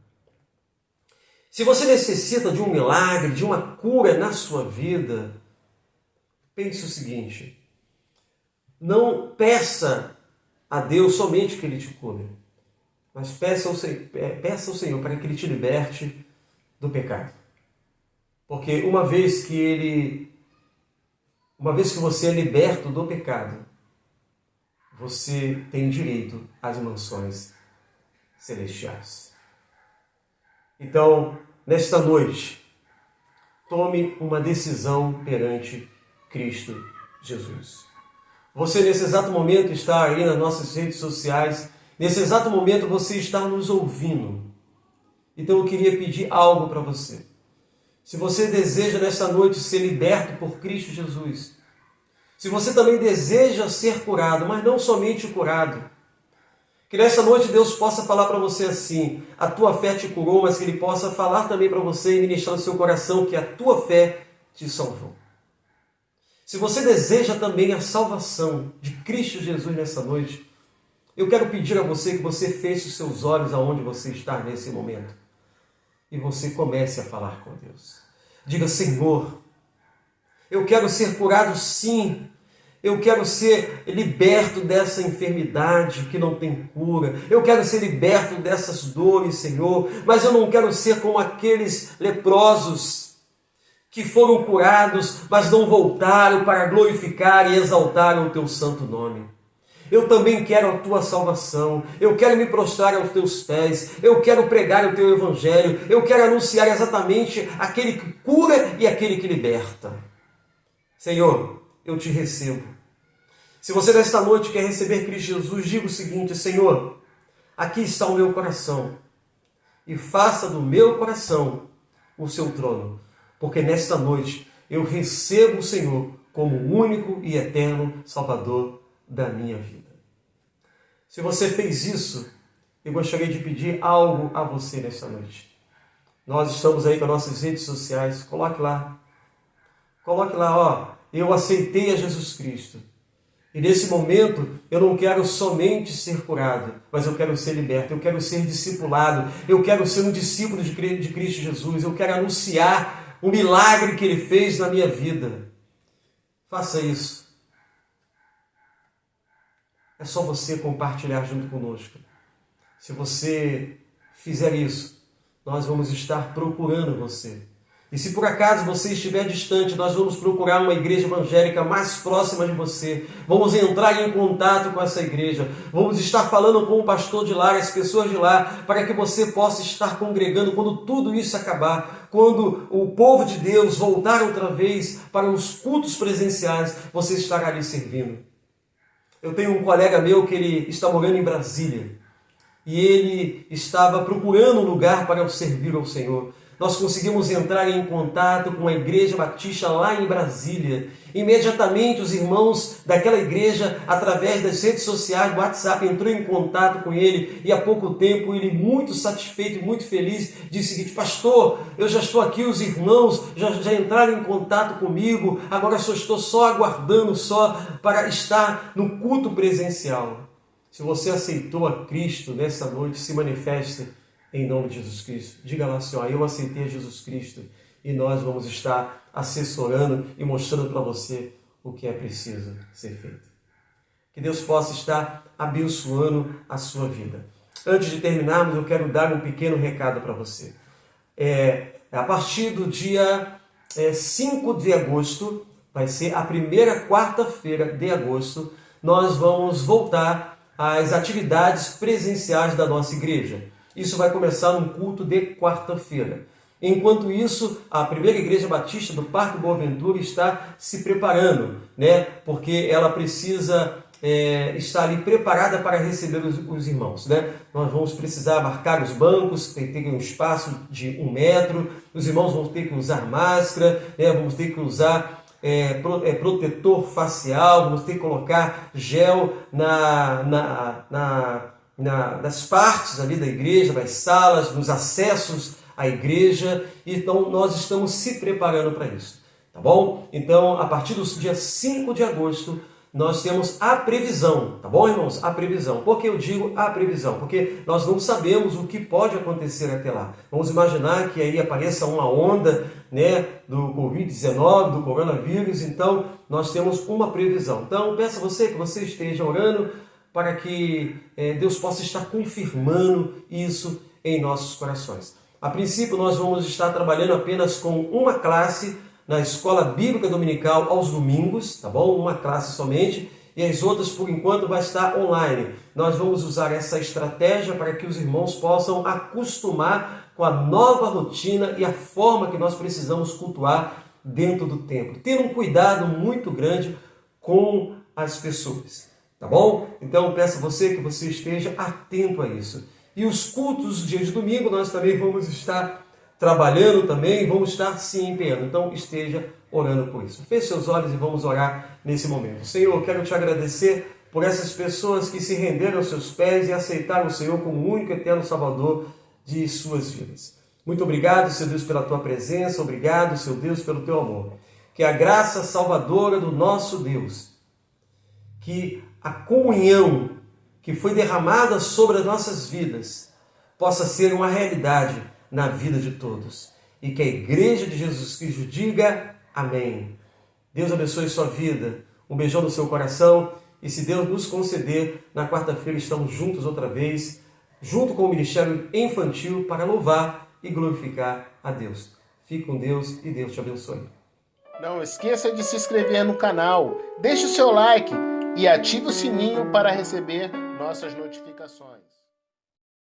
Se você necessita de um milagre, de uma cura na sua vida, pense o seguinte: não peça a Deus somente que Ele te cure, mas peça ao Senhor para que Ele te liberte do pecado. Porque uma vez que você é liberto do pecado, você tem direito às mansões celestiais. Então, nesta noite, tome uma decisão perante Cristo Jesus. Você, nesse exato momento, está aí nas nossas redes sociais. Nesse exato momento, você está nos ouvindo. Então, eu queria pedir algo para você. Se você deseja, nesta noite, ser liberto por Cristo Jesus, se você também deseja ser curado, mas não somente curado, que nesta noite Deus possa falar para você assim: a tua fé te curou, mas que Ele possa falar também para você e ministrar no seu coração que a tua fé te salvou. Se você deseja também a salvação de Cristo Jesus nessa noite, eu quero pedir a você que você feche os seus olhos aonde você está nesse momento e você comece a falar com Deus. Diga: Senhor, eu quero ser curado sim. Eu quero ser liberto dessa enfermidade que não tem cura. Eu quero ser liberto dessas dores, Senhor. Mas eu não quero ser como aqueles leprosos que foram curados, mas não voltaram para glorificar e exaltar o Teu santo nome. Eu também quero a Tua salvação. Eu quero me prostrar aos Teus pés. Eu quero pregar o Teu evangelho. Eu quero anunciar exatamente aquele que cura e aquele que liberta. Senhor, eu te recebo. Se você nesta noite quer receber Cristo Jesus, diga o seguinte: Senhor, aqui está o meu coração, e faça do meu coração o seu trono, porque nesta noite eu recebo o Senhor como o único e eterno Salvador da minha vida. Se você fez isso, eu gostaria de pedir algo a você nesta noite. Nós estamos aí com as nossas redes sociais, coloque lá, eu aceitei a Jesus Cristo. E nesse momento, eu não quero somente ser curado, mas eu quero ser liberto, eu quero ser discipulado, eu quero ser um discípulo de Cristo Jesus, eu quero anunciar o milagre que Ele fez na minha vida. Faça isso. É só você compartilhar junto conosco. Se você fizer isso, nós vamos estar procurando você. E se por acaso você estiver distante, nós vamos procurar uma igreja evangélica mais próxima de você. Vamos entrar em contato com essa igreja. Vamos estar falando com o pastor de lá, as pessoas de lá, para que você possa estar congregando quando tudo isso acabar. Quando o povo de Deus voltar outra vez para os cultos presenciais, você estará ali servindo. Eu tenho um colega meu que ele está morando em Brasília. E ele estava procurando um lugar para servir ao Senhor. nós conseguimos entrar em contato com a Igreja Batista lá em Brasília. Imediatamente os irmãos daquela igreja, através das redes sociais, do WhatsApp, entrou em contato com ele e há pouco tempo ele, muito satisfeito e muito feliz, disse o seguinte: pastor, eu já estou aqui, os irmãos já entraram em contato comigo, agora só estou aguardando para estar no culto presencial. Se você aceitou a Cristo nessa noite, se manifeste em nome de Jesus Cristo. Diga lá, Senhor, eu aceitei a Jesus Cristo e nós vamos estar assessorando e mostrando para você o que é preciso ser feito. Que Deus possa estar abençoando a sua vida. Antes de terminarmos, eu quero dar um pequeno recado para você. A partir do dia 5 de agosto, vai ser a primeira quarta-feira de agosto, nós vamos voltar às atividades presenciais da nossa igreja. Isso vai começar num culto de quarta-feira. Enquanto isso, a primeira igreja batista do Parque Boa Ventura está se preparando, né? Porque ela precisa estar ali preparada para receber os irmãos, né? Nós vamos precisar marcar os bancos, tem que ter um espaço de 1 metro, os irmãos vão ter que usar máscara, né? Vamos ter que usar protetor facial, vamos ter que colocar gel nas partes ali da igreja, nas salas, nos acessos à igreja. Então nós estamos se preparando para isso, tá bom? Então a partir do dia 5 de agosto nós temos a previsão, tá bom, irmãos? A previsão. Por que eu digo a previsão? Porque nós não sabemos o que pode acontecer até lá. Vamos imaginar que aí apareça uma onda, né, do Covid-19, do coronavírus, então nós temos uma previsão. Então peço a você que você esteja orando para que Deus possa estar confirmando isso em nossos corações. A princípio nós vamos estar trabalhando apenas com uma classe na Escola Bíblica Dominical aos domingos, tá bom? Uma classe somente, e as outras, por enquanto, vai estar online. Nós vamos usar essa estratégia para que os irmãos possam acostumar com a nova rotina e a forma que nós precisamos cultuar dentro do templo. Ter um cuidado muito grande com as pessoas, tá bom? Então, peço a você que você esteja atento a isso. E os cultos dos dias de domingo, nós também vamos estar trabalhando também, vamos estar se empenhando. Então, esteja orando por isso. Feche seus olhos e vamos orar nesse momento. Senhor, eu quero te agradecer por essas pessoas que se renderam aos seus pés e aceitaram o Senhor como o único eterno Salvador de suas vidas. Muito obrigado, Seu Deus, pela tua presença. Obrigado, Seu Deus, pelo teu amor. Que a graça salvadora do nosso Deus, que a comunhão que foi derramada sobre as nossas vidas possa ser uma realidade na vida de todos. E que a Igreja de Jesus Cristo diga amém. Deus abençoe sua vida. Um beijão no seu coração. E se Deus nos conceder, na quarta-feira estamos juntos outra vez, junto com o Ministério Infantil, para louvar e glorificar a Deus. Fique com Deus e Deus te abençoe. Não esqueça de se inscrever no canal, deixe o seu like e ative o sininho para receber nossas notificações.